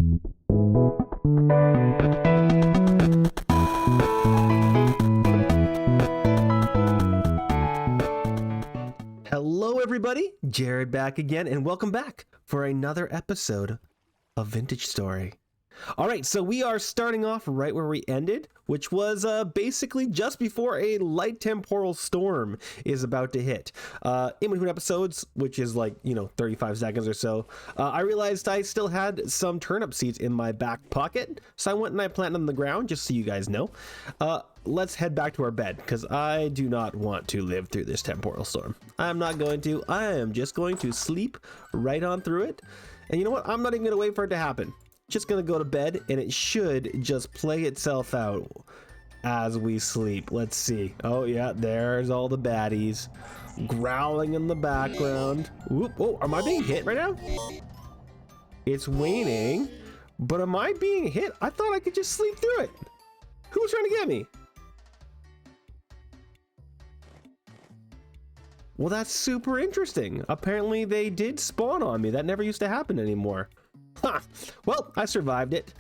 Hello everybody, Jared back again, and welcome back for another episode of Vintage Story. Alright, so we are starting off right where we ended, which was basically just before a light temporal storm is about to hit. In between episodes, which is like, 35 seconds or so, I realized I still had some turnip seeds in my back pocket, so I went and I planted them on the ground, just so you guys know. Let's head back to our bed, because I do not want to live through this temporal storm. I'm not going to. I am just going to sleep right on through it. And you know what? I'm not even going to wait for it to happen. Just gonna go to bed, and it should just play itself out as we sleep. Let's see. Oh yeah, there's all the baddies growling in the background. Whoop. Oh, am I being hit right now? It's waning, but am I being hit? I thought I could just sleep through it. Who's trying to get me? Well, that's super interesting. Apparently they did spawn on me. That never used to happen anymore. Huh. Well, I survived it.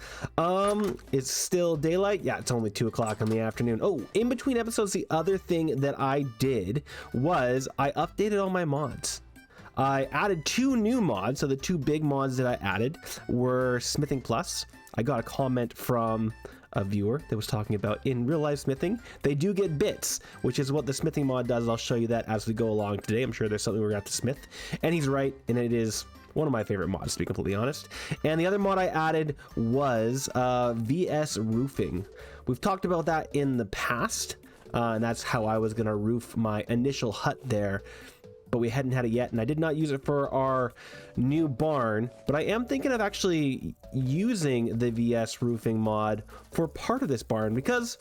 It's still daylight. Yeah, it's only 2 o'clock in the afternoon. Oh, in between episodes, the other thing that I did was I updated all my mods. I added 2 new mods. So the 2 big mods that I added were Smithingplus. I got a comment from a viewer that was talking about in real life smithing, they do get bits, which is what the smithing mod does. I'll show you that as we go along today. I'm sure there's something we're gonna have to smith, and he's right, and it is one of my favorite mods, to be completely honest. And the other mod I added was VS roofing. We've talked about that in the past, and that's how I was gonna roof my initial hut there, but we hadn't had it yet, and I did not use it for our new barn, but I am thinking of actually using the VS roofing mod for part of this barn, because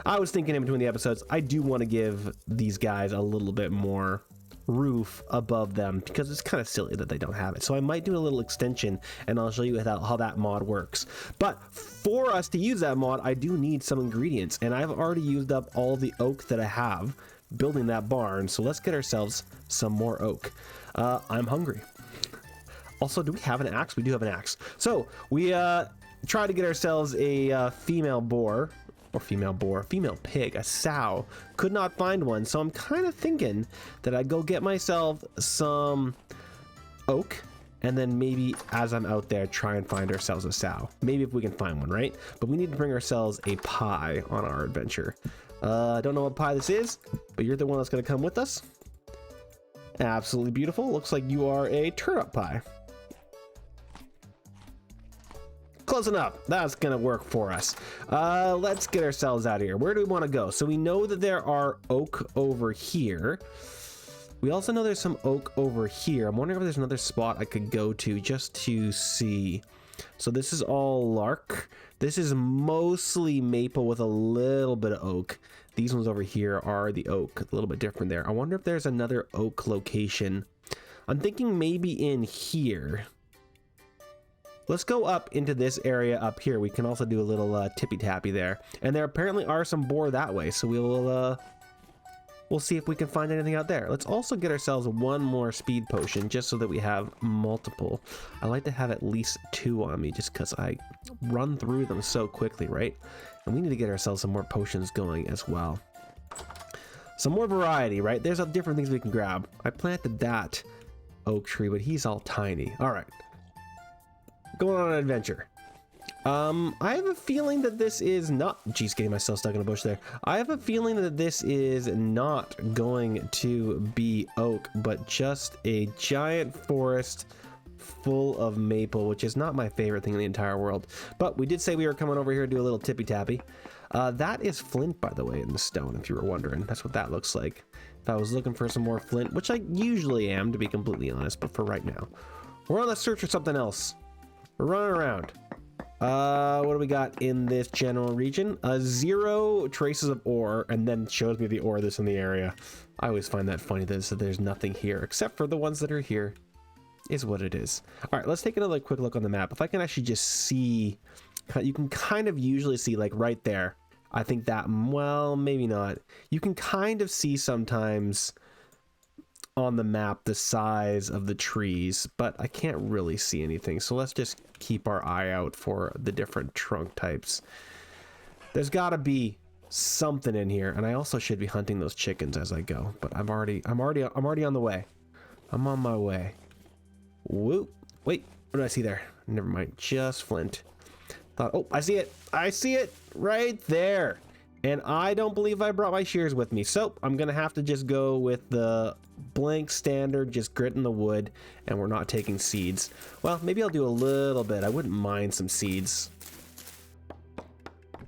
I was thinking in between the episodes, I do want to give these guys a little bit more roof above them, because it's kind of silly that they don't have it. So I might do a little extension, and I'll show you how that mod works. But for us to use that mod, I do need some ingredients, and I've already used up all the oak that I have building that barn, so let's get ourselves some more oak. I'm hungry. Also, do we have an axe? We do have an axe. So we try to get ourselves a female pig, a sow. Could not find one, so I'm kind of thinking that I go get myself some oak, and then maybe as I'm out there try and find ourselves a sow. Maybe if we can find one, right? But we need to bring ourselves a pie on our adventure. I don't know what pie this is, but you're the one that's going to come with us. Absolutely beautiful. Looks like you are a turnip pie. Close enough. That's gonna work for us. Let's get ourselves out of here. Where do we want to go? So we know that there are oak over here. We also know there's some oak over here. I'm wondering if there's another spot I could go to just to see. So this is all lark. This is mostly maple with a little bit of oak. These ones over here are the oak, a little bit different there. I wonder if there's another oak location. I'm thinking maybe in here. Let's go up into this area up here. We can also do a little tippy-tappy there. And there apparently are some boar that way, so we'll see if we can find anything out there. Let's also get ourselves one more speed potion, just so that we have multiple. I like to have at least 2 on me, just because I run through them so quickly, right? And we need to get ourselves some more potions going as well. Some more variety, right? There's different things we can grab. I planted that oak tree, but he's all tiny. All right. Going on an adventure. I have a feeling that this is not... Geez, getting myself stuck in a bush there. I have a feeling that this is not going to be oak, but just a giant forest full of maple, which is not my favorite thing in the entire world. But we did say we were coming over here to do a little tippy-tappy. That is flint, by the way, in the stone, if you were wondering. That's what that looks like. If I was looking for some more flint, which I usually am, to be completely honest, but for right now. We're on the search for something else. We're running around. What do we got in this general region? 0 traces of ore, and then shows me the ore that's in the area. I always find that funny that there's nothing here, except for the ones that are here, is what it is. All right, let's take another quick look on the map. If I can actually just see, you can kind of usually see, like right there. I think that, well, maybe not. You can kind of see sometimes on the map the size of the trees, but I can't really see anything. So let's just keep our eye out for the different trunk types. There's got to be something in here, and I also should be hunting those chickens as I go. But I'm already on the way. I'm on my way. Whoop! Wait, what did I see there? Never mind. Just flint. Thought, oh, I see it. I see it right there. And I don't believe I brought my shears with me, so I'm gonna have to just go with the blank standard, just grit in the wood, and we're not taking seeds. Well, maybe I'll do a little bit. I wouldn't mind some seeds.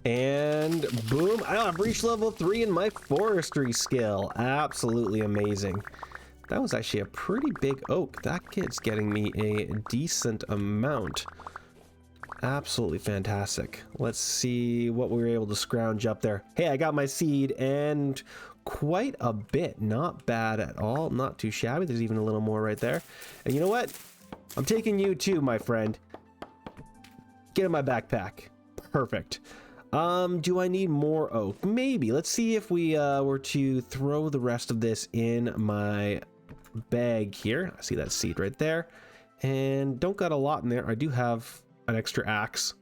And boom, I've reached level 3 in my forestry skill. Absolutely amazing. That was actually a pretty big oak. That kid's getting me a decent amount. Absolutely fantastic. Let's see what we were able to scrounge up there. Hey, I got my seed and quite a bit. Not bad at all. Not too shabby. There's even a little more right there. And you know what? I'm taking you too, my friend. Get in my backpack. Perfect. Do I need more oak? Maybe. Let's see if we were to throw the rest of this in my bag here. I see that seed right there. And don't got a lot in there. I do have an extra axe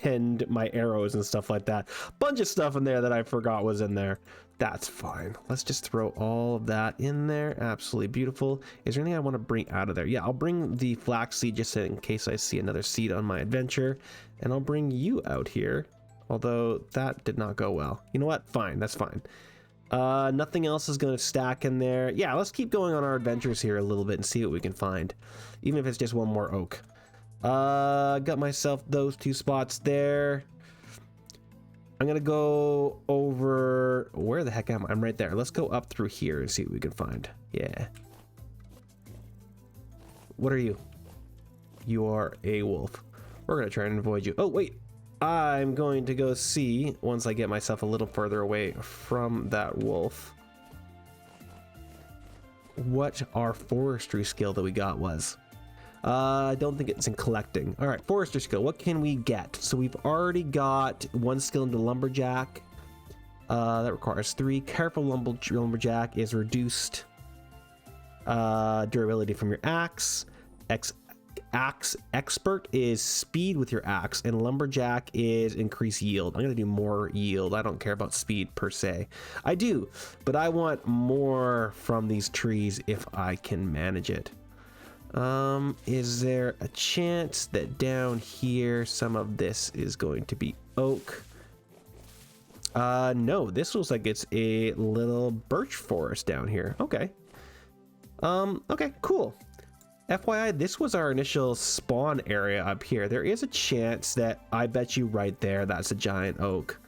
and my arrows and stuff like that. Bunch of stuff in there that I forgot was in there. That's fine. Let's just throw all of that in there. Absolutely beautiful. Is there anything I want to bring out of there? Yeah, I'll bring the flaxseed just in case I see another seed on my adventure. And I'll bring you out here. Although that did not go well. You know what? Fine. That's fine. Nothing else is going to stack in there. Yeah, let's keep going on our adventures here a little bit and see what we can find. Even if it's just one more oak. Got myself those 2 spots there. I'm gonna go over, where the heck am I? I'm right there. Let's go up through here and see what we can find. Yeah. What are you? You are a wolf. We're gonna try and avoid you. Oh, wait. I'm going to go see, once I get myself a little further away from that wolf, what our forestry skill that we got was. I don't think it's in collecting. All right, forester skill. What can we get? So we've already got 1 skill into lumberjack. That requires 3. Careful lumberjack is reduced durability from your axe. Axe expert is speed with your axe, and lumberjack is increased yield. I'm gonna do more yield. I don't care about speed per se. I do, but I want more from these trees if I can manage it. Is there a chance that down here some of this is going to be oak? No, this looks like it's a little birch forest down here. Okay. Okay, cool. FYI, this was our initial spawn area up here. There is a chance that, I bet you right there, that's a giant oak.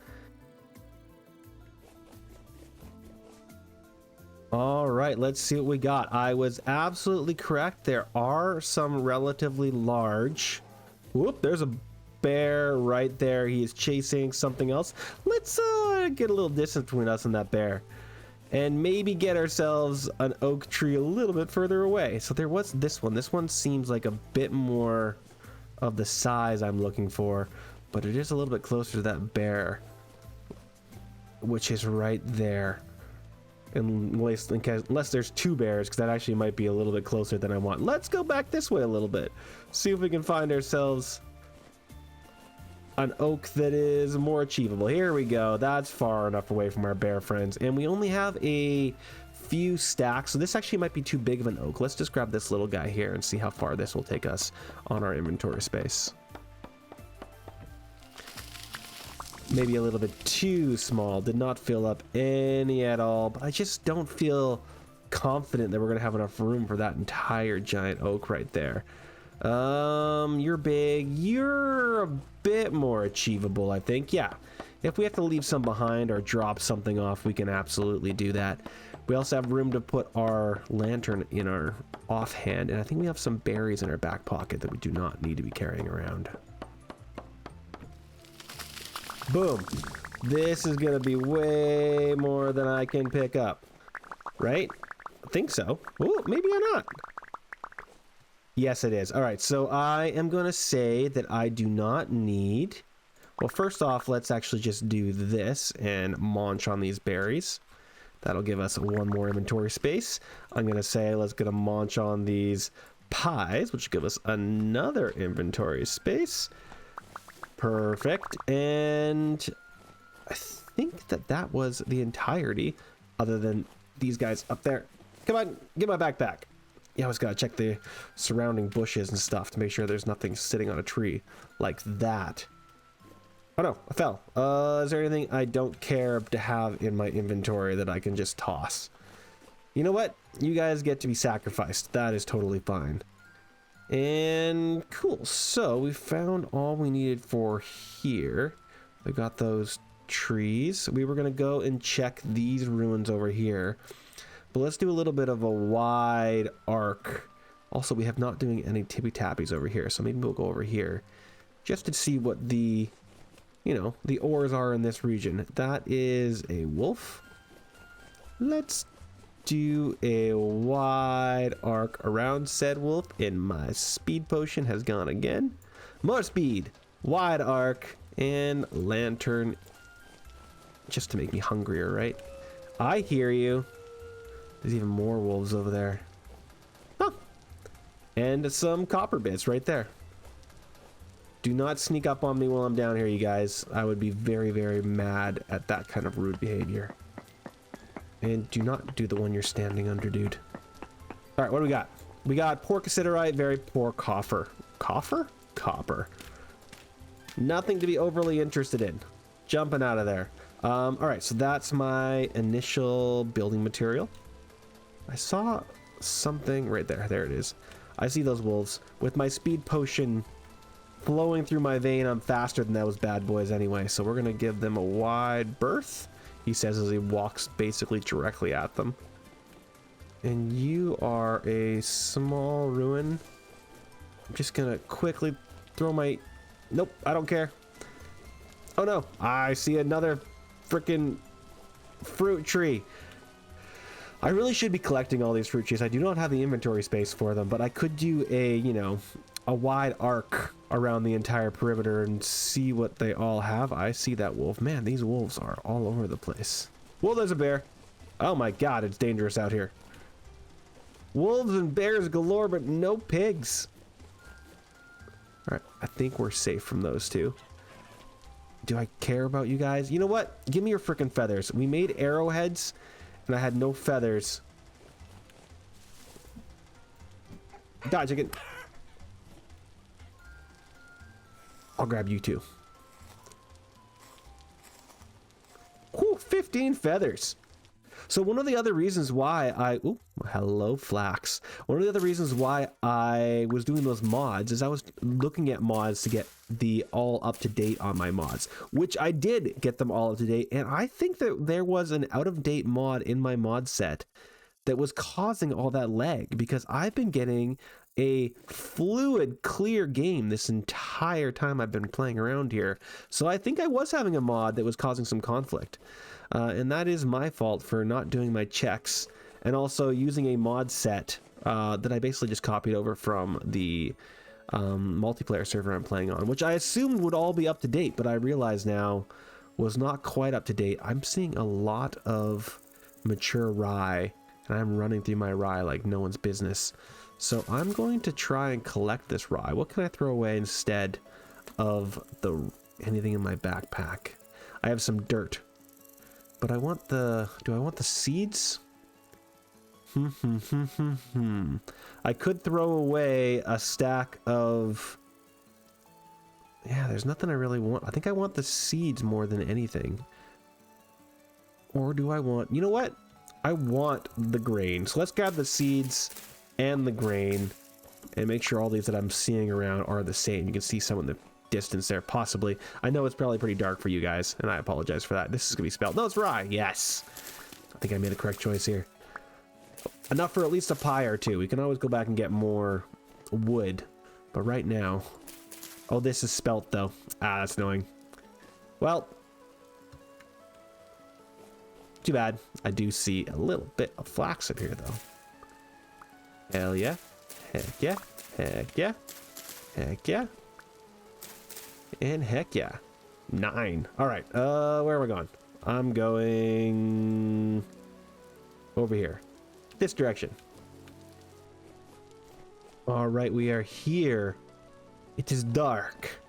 All right, let's see what we got. I was absolutely correct. There are some relatively large. Whoop, there's a bear right there. He is chasing something else. Let's get a little distance between us and that bear. And maybe get ourselves an oak tree a little bit further away. So there was this one. This one seems like a bit more of the size I'm looking for. But it is a little bit closer to that bear, which is right there. Unless there's 2 bears, because that actually might be a little bit closer than I want. Let's go back this way a little bit. See if we can find ourselves an oak that is more achievable. Here we go. That's far enough away from our bear friends. And we only have a few stacks. So this actually might be too big of an oak. Let's just grab this little guy here and see how far this will take us on our inventory space. Maybe a little bit too small. Did not fill up any at all. But I just don't feel confident that we're going to have enough room for that entire giant oak right there. You're big. You're a bit more achievable, I think. Yeah. If we have to leave some behind or drop something off, we can absolutely do that. We also have room to put our lantern in our offhand, and I think we have some berries in our back pocket that we do not need to be carrying around. Boom. This is gonna be way more than I can pick up. Right? I think so. Oh, maybe or not. Yes, it is. All right, so I am going to say that I do not need... Well, first off, let's actually just do this and munch on these berries. That'll give us one more inventory space. I'm gonna say let's get a munch on these pies, which will give us another inventory space. Perfect. And I think that was the entirety, other than these guys up there. Come on, get my backpack. Yeah, I always gotta check the surrounding bushes and stuff to make sure there's nothing sitting on a tree like that. Oh no, I fell. Is there anything I don't care to have in my inventory that I can just toss? You know what? You guys get to be sacrificed. That is totally fine. And cool. So we found all we needed for here. We got those trees. We were gonna go and check these ruins over here. But let's do a little bit of a wide arc. Also, we have not doing any tippy-tappies over here, so maybe we'll go over here just to see what the, you know, the ores are in this region. That is a wolf. Let's do a wide arc around said wolf, and my speed potion has gone again. More speed, wide arc, and lantern, just to make me hungrier, right? I hear you. There's even more wolves over there. Huh. And some copper bits right there. Do not sneak up on me while I'm down here, you guys. I would be very, very mad at that kind of rude behavior. And do not do the one you're standing under, dude. All right, what do we got? We got poor cassiterite, very poor copper. Copper? Copper. Nothing to be overly interested in. Jumping out of there. All right, so that's my initial building material. I saw something right there. There it is. I see those wolves. With my speed potion flowing through my vein, I'm faster than those bad boys anyway. So we're going to give them a wide berth, he says as he walks basically directly at them. And you are a small ruin. I'm just going to quickly throw my... Nope, I don't care. Oh no, I see another freaking fruit tree. I really should be collecting all these fruit trees. I do not have the inventory space for them, but I could do a, you know, a wide arc around the entire perimeter and see what they all have. I see that wolf. Man, these wolves are all over the place. Well, there's a bear. Oh my god, it's dangerous out here. Wolves and bears galore, but no pigs. All right, I think we're safe from those two. Do I care about you guys? You know what? Give me your freaking feathers. We made arrowheads, and I had no feathers. Die, chicken. I'll grab you too. Whew, 15 feathers. So one of the other reasons why I... Ooh, hello, Flax. One of the other reasons why I was doing those mods is I was looking at mods to get the all up to date on my mods, which I did get them all up to date. And I think that there was an out of date mod in my mod set that was causing all that lag, because I've been getting a fluid, clear game this entire time I've been playing around here. So I think I was having a mod that was causing some conflict. And that is my fault for not doing my checks, and also using a mod set that I basically just copied over from the multiplayer server I'm playing on, which I assumed would all be up to date, but I realize now was not quite up to date. I'm seeing a lot of mature rye, and I'm running through my rye like no one's business. So I'm going to try and collect this rye. What can I throw away instead of anything in my backpack? I have some dirt. But I want the... Do I want the seeds? I could throw away a stack of... Yeah, there's nothing I really want. I think I want the seeds more than anything. Or do I want... You know what? I want the grain. So let's grab the seeds and the grain and make sure all these that I'm seeing around are the same. You can see some in the distance there, possibly. I know it's probably pretty dark for you guys, and I apologize for that. This is gonna be spelled. No, it's rye. Yes. I think I made a correct choice here. Enough for at least a pie or two. We can always go back and get more wood. But right now... Oh, this is spelt, though. Ah, that's annoying. Well... Too bad. I do see a little bit of flax in here, though. Hell yeah. Heck yeah. Heck yeah. Heck yeah. And heck yeah. 9. All right. Where am I going? I'm going over here. This direction. All right, we are here. It is dark,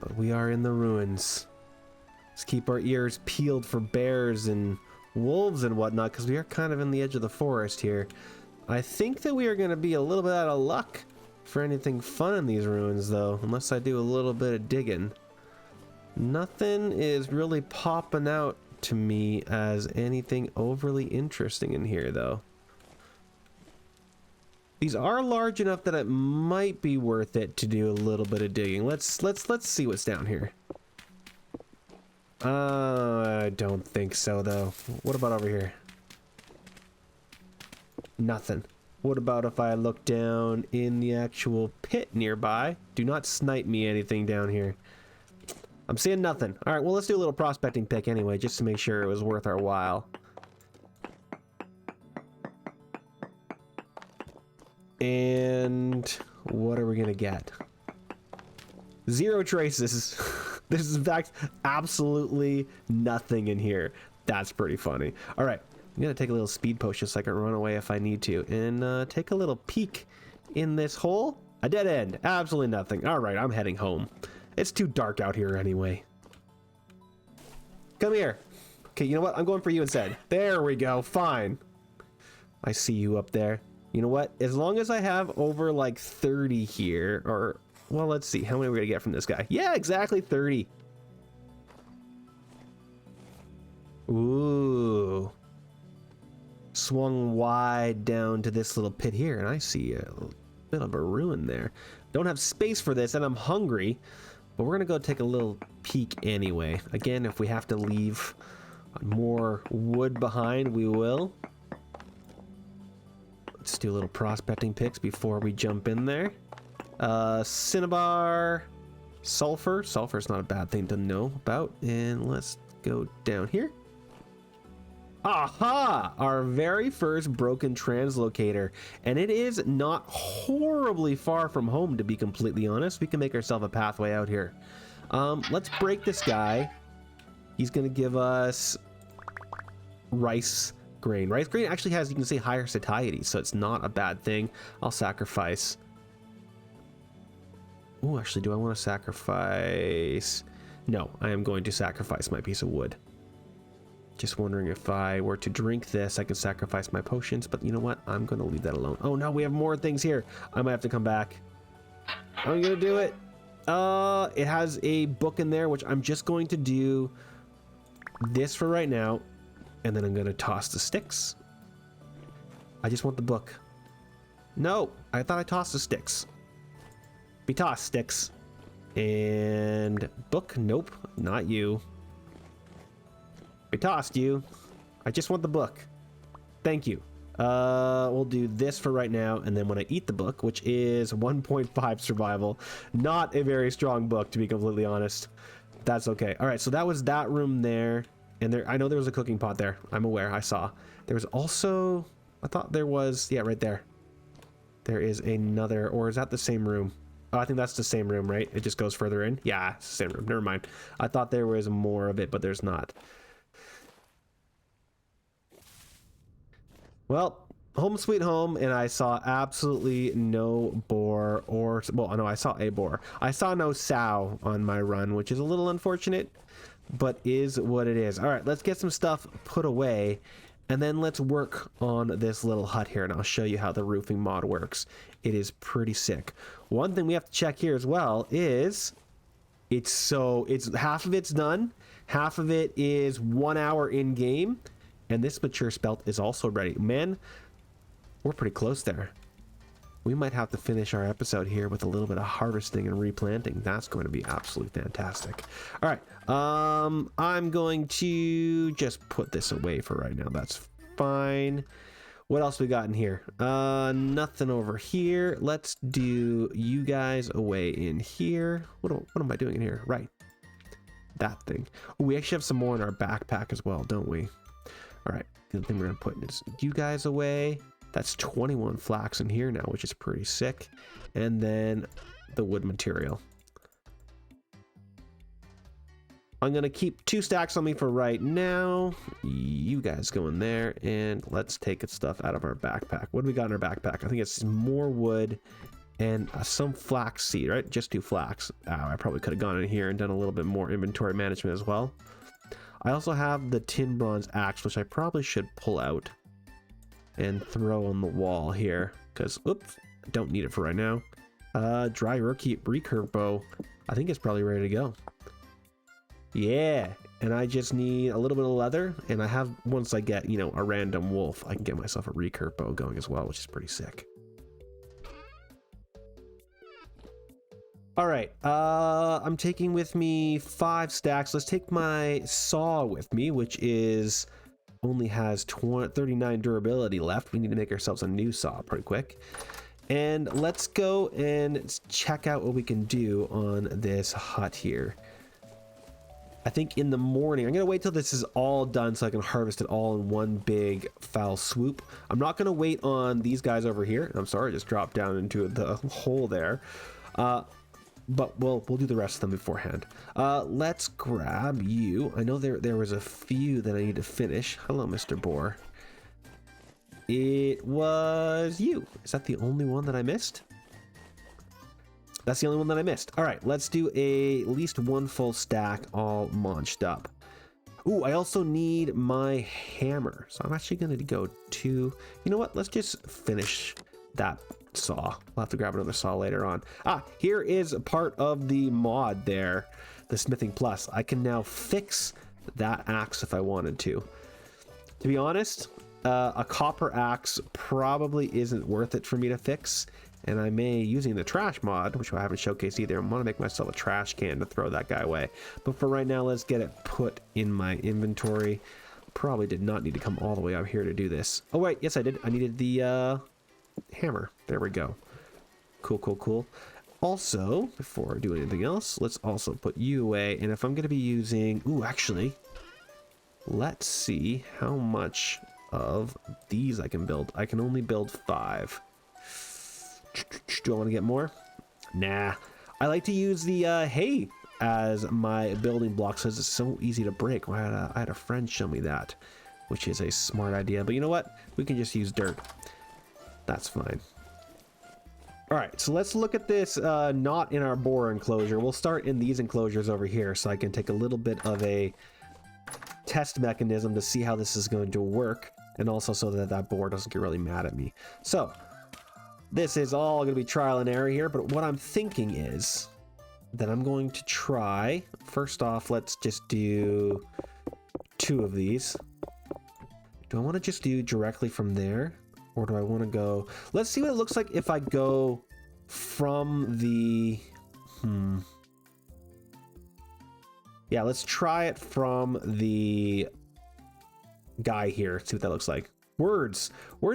but we are in the ruins. Let's keep our ears peeled for bears and wolves and whatnot, because we are kind of in the edge of the forest here. I think that we are going to be a little bit out of luck for anything fun in these ruins, though, unless I do a little bit of digging. Nothing is really popping out to me as anything overly interesting in here, though. These are large enough that it might be worth it to do a little bit of digging. Let's see what's down here. I don't think so, though. What about over here? Nothing. What about if I look down in the actual pit nearby? Do not snipe me anything down here. I'm seeing nothing. All right, well, let's do a little prospecting pick anyway, just to make sure it was worth our while. And what are we gonna get? 0 traces. There's in fact absolutely nothing in here. That's pretty funny. All right, I'm gonna take a little speed potion so I can run away if I need to, and take a little peek in this hole. A dead end. Absolutely nothing. All right, I'm heading home. It's too dark out here anyway. Come here. Okay, you know what? I'm going for you instead. There we go. Fine. I see you up there. You know what? As long as I have over like 30 here, or, well, let's see. How many are we gonna get from this guy? Yeah, exactly 30. Ooh. Swung wide down to this little pit here, and I see a bit of a ruin there. Don't have space for this, and I'm hungry, but we're gonna go take a little peek anyway. Again, if we have to leave more wood behind, we will. Let's do a little prospecting picks before we jump in there. Cinnabar, sulfur. Sulfur's not a bad thing to know about. And let's go down here. Aha! Our very first broken translocator. And it is not horribly far from home, to be completely honest. We can make ourselves a pathway out here. Let's break this guy. He's going to give us rice grain. Rice grain actually has, you can say, higher satiety, so it's not a bad thing. I'll sacrifice. Oh, actually, do I want to sacrifice? No, I am going to sacrifice my piece of wood. Just wondering if I were to drink this, I could sacrifice my potions, but you know what? I'm going to leave that alone. Oh no, we have more things here. I might have to come back. I'm going to do it. It has a book in there, which I'm just going to do this for right now. And then I'm going to toss the sticks. I just want the book. No, I thought I tossed the sticks. Be tossed, sticks. And book, nope, not you. Be tossed, you. I just want the book. Thank you. We'll do this for right now, and then when I eat the book, which is 1.5 survival, not a very strong book, to be completely honest. That's okay. All right, so that was that room there. And there, I know there was a cooking pot there. I'm aware. I saw. There was also, I thought there was, yeah, right there. There is another, or is that the same room? Oh, I think that's the same room, right? It just goes further in. Yeah, it's the same room. Never mind. I thought there was more of it, but there's not. Well, home sweet home, and I saw absolutely no boar or, well, no, I saw a boar. I saw no sow on my run, which is a little unfortunate, but is what it is. All right, let's get some stuff put away, and then let's work on this little hut here, and I'll show you how the roofing mod works. It is pretty sick. One thing we have to check here as well is it's half of it's done, half of it is 1 hour in game, and this mature spelt is also ready. Man, we're pretty close there. We might have to finish our episode here with a little bit of harvesting and replanting. That's going to be absolutely fantastic. All right, I'm going to just put this away for right now. That's fine. What else we got in here? Nothing over here. Let's do you guys away in here. What am I doing in here? Right, that thing. Oh, we actually have some more in our backpack as well, don't we? All right, the thing we're gonna put is you guys away. That's 21 flax in here now, which is pretty sick. And then the wood material. I'm gonna keep 2 stacks on me for right now. You guys go in there, and let's take stuff out of our backpack. What do we got in our backpack? I think it's more wood and some flax seed, right? Just 2 flax. Oh, I probably could have gone in here and done a little bit more inventory management as well. I also have the tin bronze axe, which I probably should pull out and throw on the wall here, because, oops, I don't need it for right now. Dry recurve bow. I think it's probably ready to go. Yeah, and I just need a little bit of leather, and I have, once I get, you know, a random wolf, I can get myself a recurve bow going as well, which is pretty sick. All right, I'm taking with me 5 stacks. Let's take my saw with me, which is only has 39 durability left. We need to make ourselves a new saw pretty quick. And let's go and check out what we can do on this hut here. I think in the morning, I'm gonna wait till this is all done so I can harvest it all in one big foul swoop. I'm not gonna wait on these guys over here. I'm sorry, I just dropped down into the hole there. But we'll do the rest of them beforehand. Let's grab you. I know there was a few that I need to finish. Hello, Mr. Boar. It was you. Is that the only one that I missed? That's the only one that I missed. All right, let's do at least 1 full stack all launched up. Ooh, I also need my hammer. So I'm actually going to go to, you know what? Let's just finish that saw. We'll have to grab another saw later on. Here is a part of the mod there, the Smithingplus. I can now fix that axe if I wanted to. To be honest, a copper axe probably isn't worth it for me to fix. And I may, using the Trashmod, which I haven't showcased either, I want to make myself a trash can to throw that guy away. But for right now, let's get it put in my inventory. Probably did not need to come all the way out here to do this. Oh wait, yes I did. I needed the hammer. There we go. Cool, cool, cool. Also, before I do anything else, let's also put you away. And if I'm going to be using... Ooh, actually, let's see how much of these I can build. I can only build 5. Do I want to get more? Nah. I like to use the hay as my building blocks because it's so easy to break. I had a friend show me that, which is a smart idea. But you know what? We can just use dirt. That's fine. All right, so let's look at this not in our boar enclosure. We'll start in these enclosures over here so I can take a little bit of a test mechanism to see how this is going to work, and also so that that boar doesn't get really mad at me. So this is all going to be trial and error here, but what I'm thinking is that I'm going to try, first off, let's just do 2 of these. Do I want to just do directly from there? Or do I want to go... Let's see what it looks like if I go from the... Yeah, let's try it from the guy here. See what that looks like. Words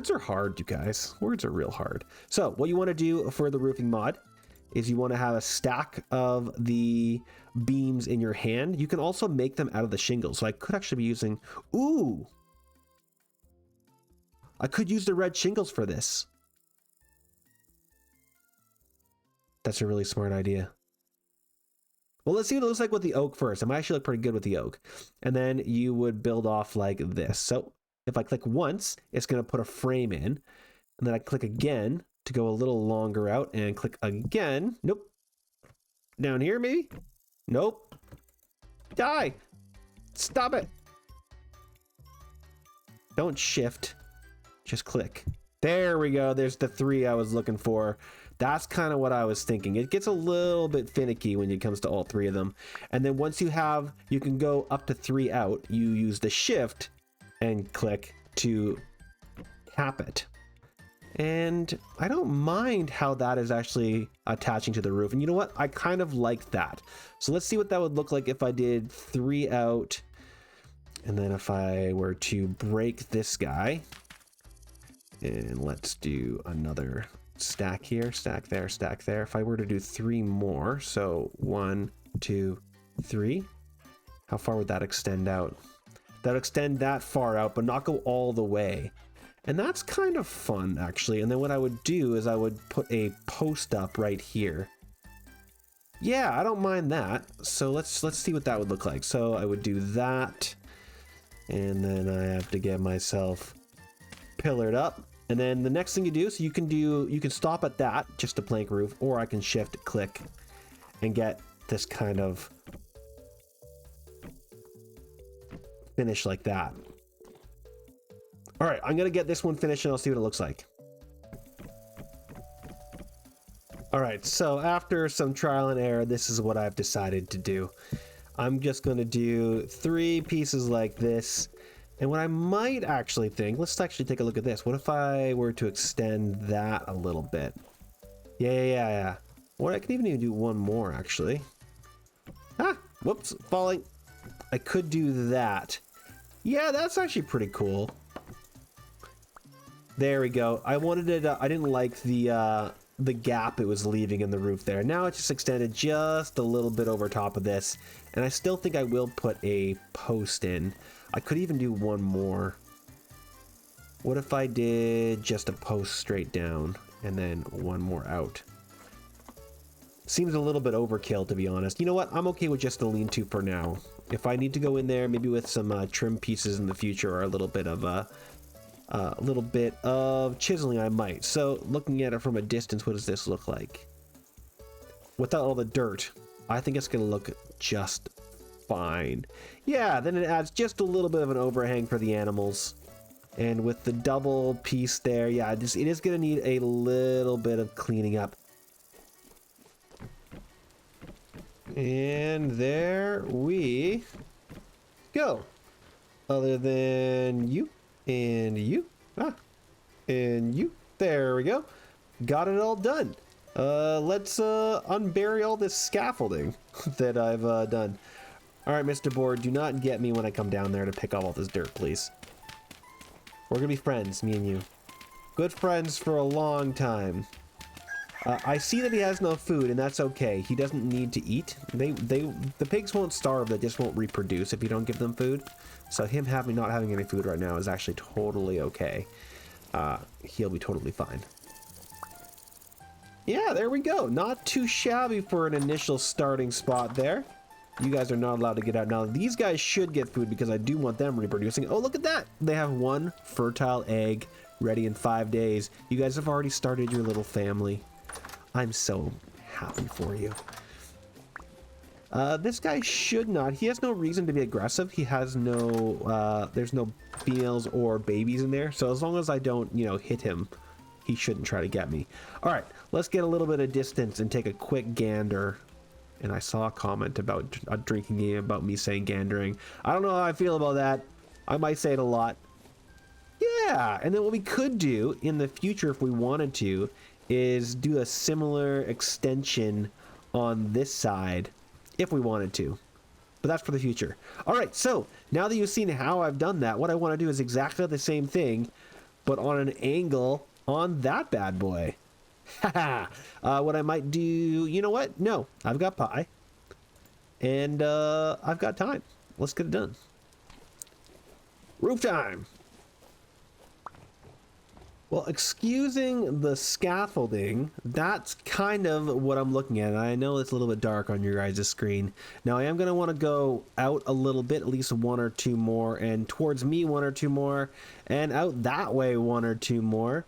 are hard, you guys. Words are real hard. So what you want to do for the roofing mod is you want to have a stack of the beams in your hand. You can also make them out of the shingles. So I could actually be using... Ooh! I could use the red shingles for this. That's a really smart idea. Well, let's see what it looks like with the oak first. I might actually look pretty good with the oak. And then you would build off like this. So if I click once, it's going to put a frame in. And then I click again to go a little longer out, and click again. Nope. Down here, maybe? Nope. Die. Stop it. Don't shift. Just click. There we go. There's the 3 I was looking for. That's kind of what I was thinking. It gets a little bit finicky when it comes to all 3 of them. And then once you have, you can go up to 3 out. You use the shift and click to cap it. And I don't mind how that is actually attaching to the roof. And you know what? I kind of like that. So let's see what that would look like if I did 3 out. And then if I were to break this guy. And let's do another stack here, stack there, stack there. If I were to do 3 more, so 1, 2, 3, how far would that extend out? That would extend that far out, but not go all the way. And that's kind of fun, actually. And then what I would do is I would put a post up right here. Yeah, I don't mind that. So let's see what that would look like. So I would do that, and then I have to get myself pillared up. And then the next thing you do, so you can stop at that, just a plank roof, or I can shift click and get this kind of finish like that. All right, I'm gonna get this one finished and I'll see what it looks like. All right, so after some trial and error, this is what I've decided to do. I'm just gonna do 3 pieces like this. And what I might actually think, let's actually take a look at this. What if I were to extend that a little bit? Yeah. Or I could even do one more, actually. Ah, whoops, falling. I could do that. Yeah, that's actually pretty cool. There we go. I wanted it, I didn't like the gap it was leaving in the roof there. Now it's just extended just a little bit over top of this. And I still think I will put a post in. I could even do one more. What if I did just a post straight down and then one more out? Seems a little bit overkill, to be honest. You know what? I'm okay with just the lean-to for now. If I need to go in there, maybe with some trim pieces in the future or a little bit of chiseling, I might. So looking at it from a distance, what does this look like? Without all the dirt, I think it's going to look just fine. Yeah, then it adds just a little bit of an overhang for the animals. And with the double piece there, yeah, it is going to need a little bit of cleaning up. And there we go. Other than you and you. And you. There we go. Got it all done. Let's unbury all this scaffolding that I've done. All right, Mr. Board, do not get me when I come down there to pick up all this dirt, please. We're gonna be friends, me and you. Good friends for a long time. I see that he has no food, and that's okay. He doesn't need to eat. The pigs won't starve, they just won't reproduce if you don't give them food. So him not having any food right now is actually totally okay. He'll be totally fine. Yeah, there we go. Not too shabby for an initial starting spot there. You guys are not allowed to get out. Now, these guys should get food because I do want them reproducing. Oh, look at that. They have 1 fertile egg ready in 5 days. You guys have already started your little family. I'm so happy for you. This guy should not. He has no reason to be aggressive. He has no, there's no females or babies in there. So as long as I don't, hit him, he shouldn't try to get me. All right, let's get a little bit of distance and take a quick gander. And I saw a comment about a drinking game about me saying gandering. I don't know how I feel about that. I might say it a lot. Yeah, and then what we could do in the future if we wanted to is do a similar extension on this side if we wanted to. But that's for the future. All right, so now that you've seen how I've done that, what I want to do is exactly the same thing, but on an angle on that bad boy. Haha. What I might do, you know what? No, I've got pie. And I've got time. Let's get it done. Roof time. Well, excusing the scaffolding, that's kind of what I'm looking at. I know it's a little bit dark on your guys' screen. Now, I am going to want to go out a little bit, at least 1 or 2 more, and towards me 1 or 2 more, and out that way 1 or 2 more.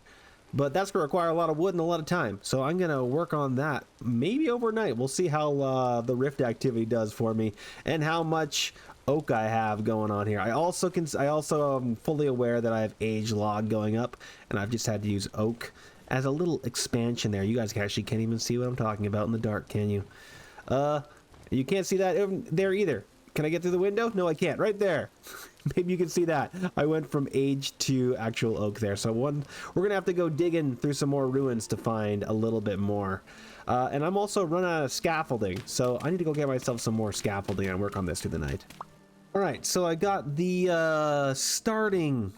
But that's going to require a lot of wood and a lot of time. So I'm going to work on that maybe overnight. We'll see how the rift activity does for me and how much oak I have going on here. I also am fully aware that I have age log going up, and I've just had to use oak as a little expansion there. You guys actually can't even see what I'm talking about in the dark, can you? You can't see that there either. Can I get through the window? No, I can't. Right there. Maybe you can see that. I went from age to actual oak there. So we're going to have to go digging through some more ruins to find a little bit more. And I'm also running out of scaffolding. So I need to go get myself some more scaffolding and work on this through the night. All right, so I got the starting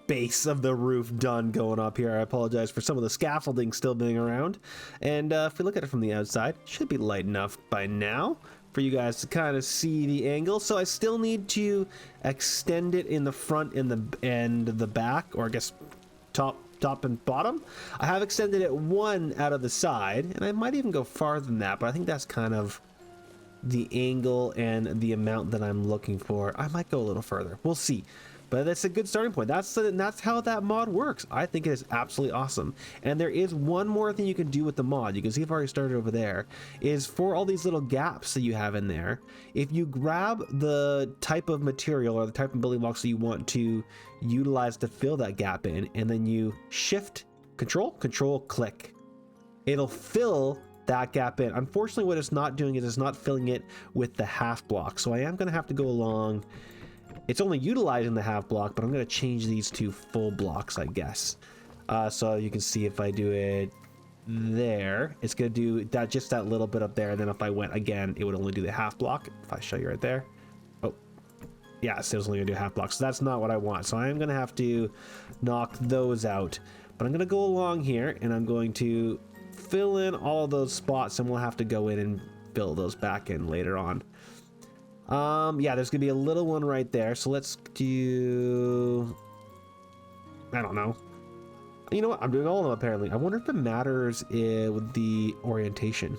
base of the roof done going up here. I apologize for some of the scaffolding still being around. And if we look at it from the outside, it should be light enough by now for you guys to kind of see the angle. So I still need to extend it in the front and the back, or I guess top top and bottom. I have extended it 1 out of the side, and I might even go farther than that, but I think that's kind of the angle and the amount that I'm looking for. I might go a little further. We'll see. But that's a good starting point. That's how that mod works. I think it is absolutely awesome. And there is one more thing you can do with the mod. You can see I've already started over there. Is for all these little gaps that you have in there, if you grab the type of material or the type of building blocks that you want to utilize to fill that gap in, and then you shift, control, click, it'll fill that gap in. Unfortunately, what it's not doing is it's not filling it with the half block. So I am going to have to go along. It's only utilizing the half block, but I'm going to change these to full blocks, I guess. So you can see if I do it there, it's going to do that, just that little bit up there. And then if I went again, it would only do the half block. If I show you right there. Oh, yeah, so it's only going to do half block. So that's not what I want. So I'm going to have to knock those out. But I'm going to go along here and I'm going to fill in all those spots, and we'll have to go in and fill those back in later on. Yeah, there's gonna be a little one right there, so let's do, I don't know. You know what, I'm doing all of them apparently. I wonder if it matters with the orientation.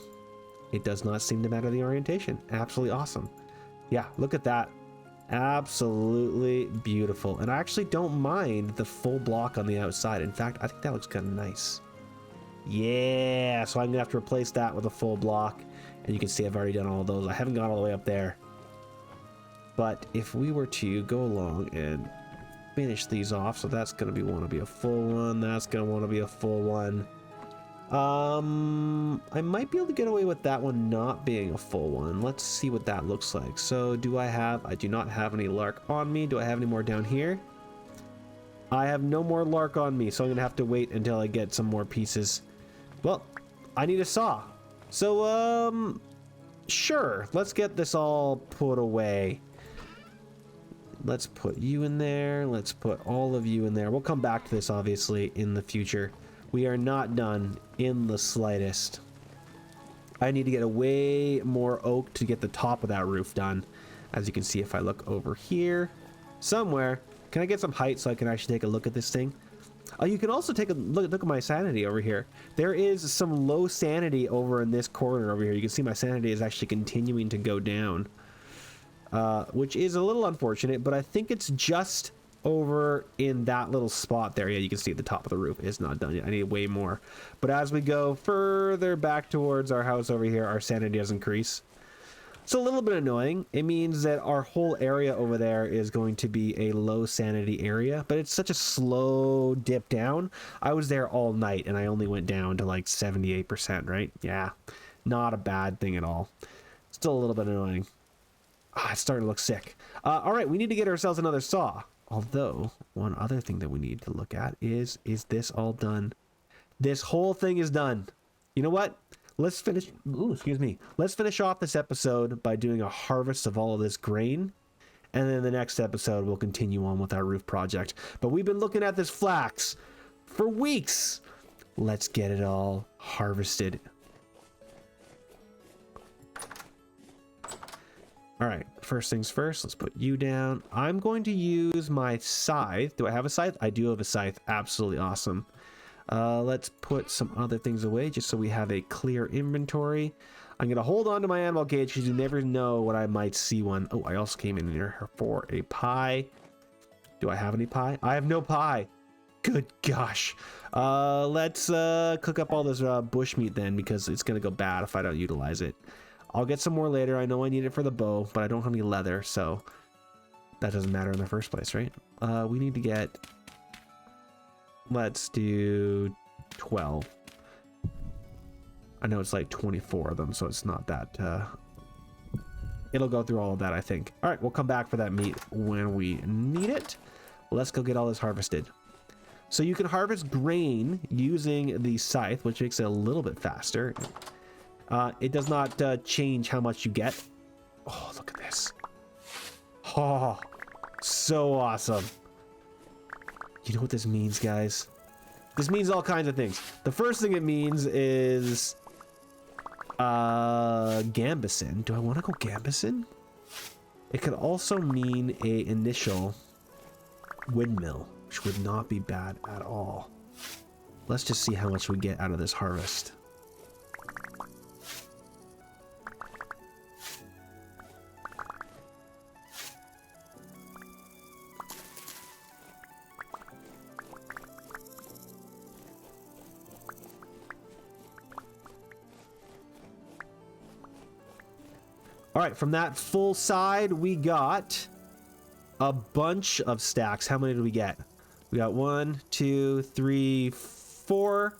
It does not seem to matter the orientation. Absolutely awesome. Yeah, look at that. Absolutely beautiful. And I actually don't mind the full block on the outside. In fact, I think that looks kind of nice. Yeah, so I'm gonna have to replace that with a full block, and you can see I've already done all of those. I haven't gone all the way up there, but if we were to go along and finish these off, so that's gonna want to be a full one, that's gonna want to be a full one. I might be able to get away with that one not being a full one. Let's see what that looks like. So I do not have any lark on me. Do I have any more down here? I have no more lark on me, so I'm gonna have to wait until I get some more pieces. Well, I need a saw. So, sure, let's get this all put away. Let's put you in there. Let's put all of you in there. We'll come back to this, obviously, in the future. We are not done in the slightest. I need to get way more oak to get the top of that roof done. As you can see, if I look over here, somewhere, can I get some height so I can actually take a look at this thing? You can also take a look at my sanity over here. There is some low sanity over in this corner over here. You can see my sanity is actually continuing to go down, which is a little unfortunate, but I think it's just over in that little spot there. Yeah, you can see at the top of the roof is not done yet. I need way more. But as we go further back towards our house over here, our sanity does increase. It's a little bit annoying. It means that our whole area over there is going to be a low sanity area, but it's such a slow dip down. I was there all night and I only went down to like 78%, right? Yeah, not a bad thing at all. Still a little bit annoying. It's starting to look sick. All right, we need to get ourselves another saw. Although, one other thing that we need to look at is this all done? This whole thing is done. You know what? Let's finish. Ooh, excuse me. Let's finish off this episode by doing a harvest of all of this grain. And then the next episode, we'll continue on with our roof project. But we've been looking at this flax for weeks. Let's get it all harvested. All right, first things first, let's put you down. I'm going to use my scythe. Do I have a scythe? I do have a scythe. Absolutely awesome. Let's put some other things away just so we have a clear inventory. I'm going to hold on to my animal cage because you never know when I might see one. Oh, I also came in here for a pie. Do I have any pie? I have no pie. Good gosh. Let's cook up all this bush meat then, because it's going to go bad if I don't utilize it. I'll get some more later. I know I need it for the bow, but I don't have any leather, so that doesn't matter in the first place, right? We need to get... Let's do 12. I know it's like 24 of them, so it's not that... It'll go through all of that, I think. All right, we'll come back for that meat when we need it. Let's go get all this harvested. So you can harvest grain using the scythe, which makes it a little bit faster. It does not change how much you get. Oh, look at this. Oh, so awesome. You know what this means, guys? This means all kinds of things. The first thing it means is Gambison. Do I want to go Gambison? It could also mean a initial windmill, which would not be bad at all. let's just see how much we get out of this harvest. All right, from that full side, we got a bunch of stacks. How many did we get? We got 1, 2, 3, 4.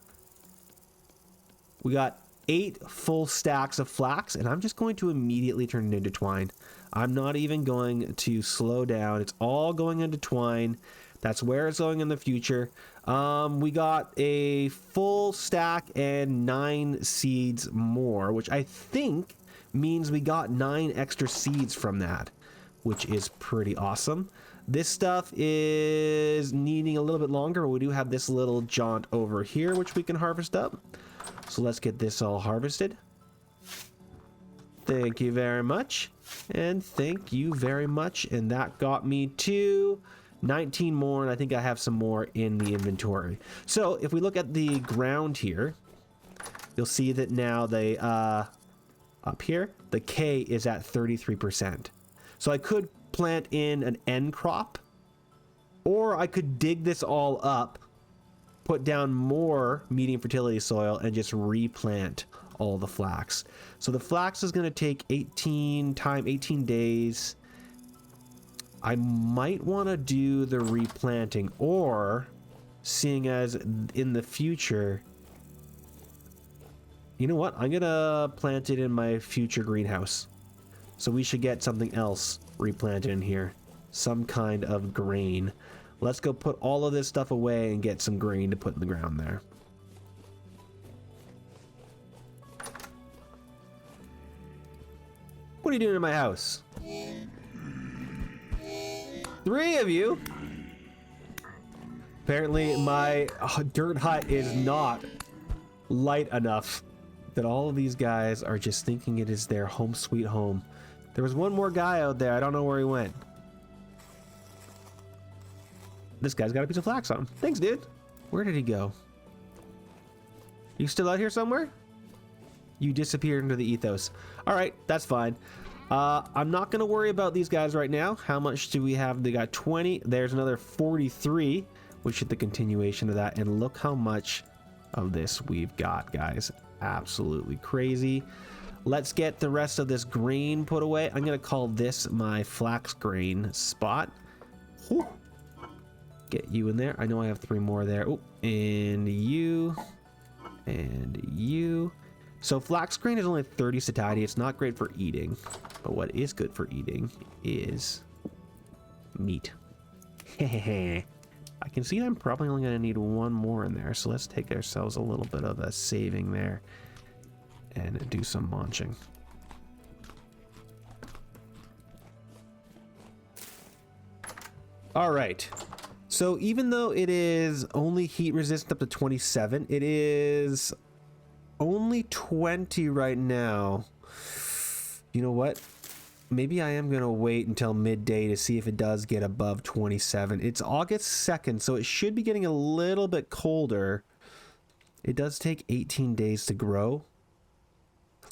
We got 8 full stacks of flax, and I'm just going to immediately turn it into twine. I'm not even going to slow down. It's all going into twine. That's where it's going in the future. We got a full stack and 9 seeds more, which I think means we got 9 extra seeds from that, which is pretty awesome. This stuff is needing a little bit longer, but we do have this little jaunt over here which we can harvest up. So let's get this all harvested. Thank you very much, and thank you very much. And that got me to 19 more, and I think I have some more in the inventory. So if we look at the ground here, you'll see that now they up here, the K is at 33%. So I could plant in an end crop, or I could dig this all up, put down more medium fertility soil, and just replant all the flax. So the flax is going to take 18 days. I might want to do the replanting, or seeing as in the future, you know what? I'm gonna plant it in my future greenhouse. So we should get something else replanted in here. Some kind of grain. Let's go put all of this stuff away and get some grain to put in the ground there. What are you doing in my house? 3 of you? Apparently my dirt hut is not light enough that all of these guys are just thinking it is their home sweet home. There was one more guy out there. I don't know where he went. This guy's got a piece of flax on him. Thanks, dude. Where did he go? You still out here somewhere? You disappeared into the ethos. All right, that's fine. I'm not going to worry about these guys right now. How much do we have? They got 20. There's another 43, which is the continuation of that. And look how much of this we've got, guys. Absolutely crazy. Let's get the rest of this grain put away. I'm gonna call this my flax grain spot. Whew. Get you in there. I know I have 3 more there. Oh, and you and you. So flax grain is only 30 satiety. It's not great for eating, but what is good for eating is meat. I can see I'm probably only going to need 1 more in there, so let's take ourselves a little bit of a saving there and do some munching. All right, so even though it is only heat resistant up to 27, it is only 20 right now. You know what? Maybe I am going to wait until midday to see if it does get above 27. It's August 2nd, so it should be getting a little bit colder. It does take 18 days to grow.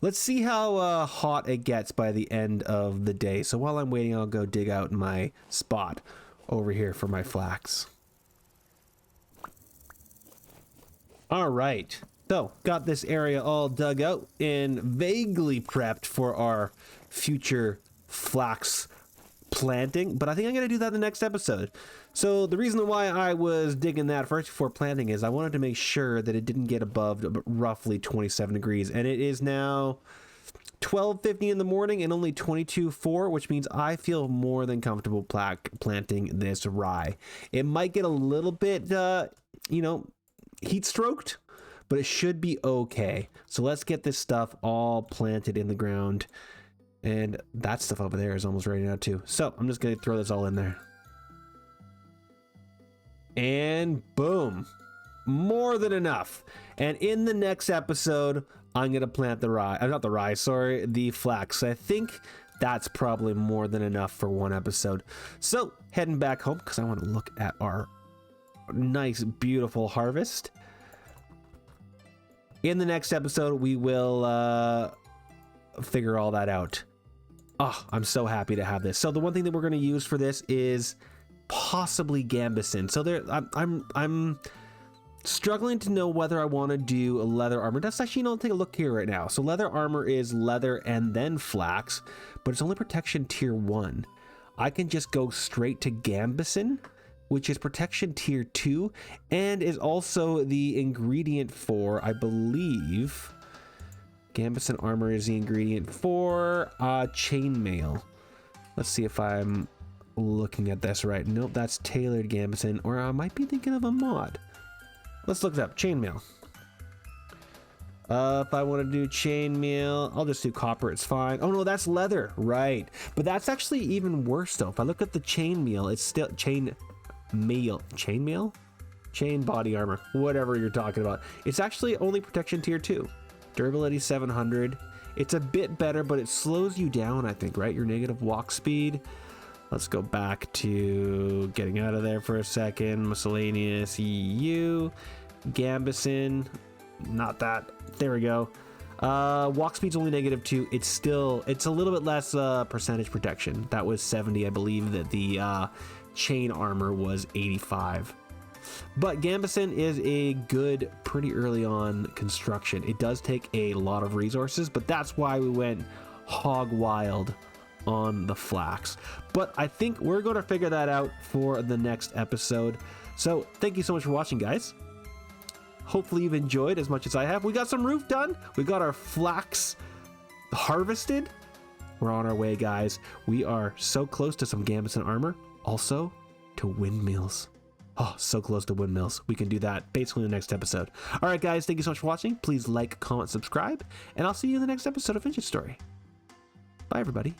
Let's see how hot it gets by the end of the day. So while I'm waiting, I'll go dig out my spot over here for my flax. All right. So, got this area all dug out and vaguely prepped for our future flax planting, but I think I'm going to do that in the next episode. So the reason why I was digging that first before planting is I wanted to make sure that it didn't get above roughly 27 degrees, and it is now 12:50 in the morning and only 22:04, which means I feel more than comfortable planting this rye. It might get a little bit, heat stroked, but it should be okay. So let's get this stuff all planted in the ground. And that stuff over there is almost ready now too. So I'm just going to throw this all in there. And boom. More than enough. And in the next episode, I'm going to plant the rye. Not the rye, sorry. The flax. I think that's probably more than enough for 1 episode. So heading back home because I want to look at our nice, beautiful harvest. in the next episode, we will figure all that out. Oh, I'm so happy to have this. So the one thing that we're going to use for this is possibly Gambeson. So there, I'm struggling to know whether I want to do a leather armor. That's actually, I'll take a look here right now. So leather armor is leather and then flax, but it's only protection tier 1. I can just go straight to Gambeson, which is protection tier 2 and is also the ingredient for, I believe, Gambeson armor is the ingredient for chainmail. Let's see if I'm looking at this right. Nope, that's tailored Gambeson, or I might be thinking of a mod. Let's look it up. Chainmail. If I want to do chainmail, I'll just do copper. It's fine. Oh no, that's leather, right? But that's actually even worse though. If I look at the chainmail, it's still chainmail, chain body armor, whatever you're talking about. It's actually only protection tier 2. Durability 700. It's a bit better, but it slows you down, I think, right? Your negative walk speed. Let's go back to getting out of there for a second. Miscellaneous EU. Gambeson. Not that. There we go. Walk speed's only -2. It's a little bit less percentage protection. That was 70. I believe that the chain armor was 85. But Gambeson is a good, pretty early on construction. It does take a lot of resources, but that's why we went hog wild on the flax. But I think we're going to figure that out for the next episode. So thank you so much for watching, guys. Hopefully you've enjoyed as much as I have. We got some roof done. We got our flax harvested. We're on our way, guys. We are so close to some Gambeson armor. Also to windmills. Oh, so close to windmills. We can do that basically in the next episode. All right, guys, thank you so much for watching. Please like, comment, subscribe, and I'll see you in the next episode of Vintage Story. Bye, everybody.